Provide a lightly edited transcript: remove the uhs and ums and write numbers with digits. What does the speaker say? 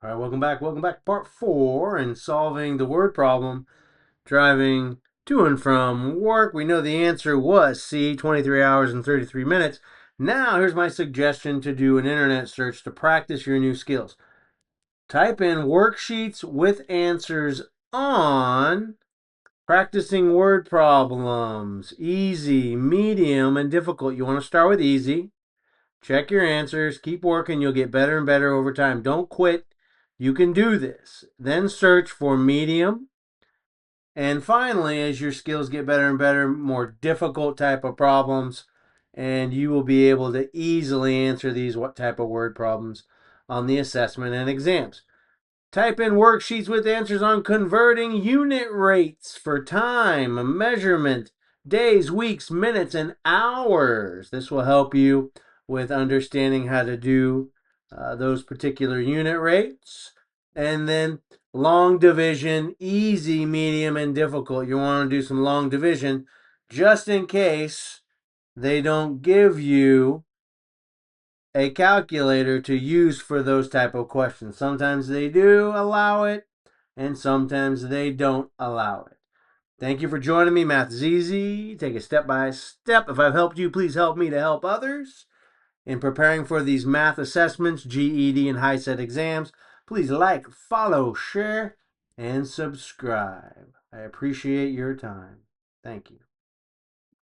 All right, welcome back. Welcome back. Part 4 in solving the word problem, driving to and from work. We know the answer was C, 23 hours and 33 minutes. Now, here's my suggestion to do an internet search to practice your new skills. Type in worksheets with answers on practicing word problems. Easy, medium, and difficult. You want to start with easy. Check your answers. Keep working. You'll get better and better over time. Don't quit. You can do this. Then search for medium. And finally, as your skills get better and better, more difficult type of problems, and you will be able to easily answer these type of word problems on the assessment and exams. Type in worksheets with answers on converting unit rates for time, measurement, days, weeks, minutes, and hours. This will help you with understanding how to do those particular unit rates. And then long division, easy, medium, and difficult. You want to do some long division just in case they don't give you a calculator to use for those type of questions. Sometimes they do allow it, and sometimes they don't allow it. Thank you for joining me, Math G.E.D. Take it step by step. If I've helped you, please help me to help others. In preparing for these math assessments, GED and HiSET exams, please like, follow, share, and subscribe. I appreciate your time. Thank you.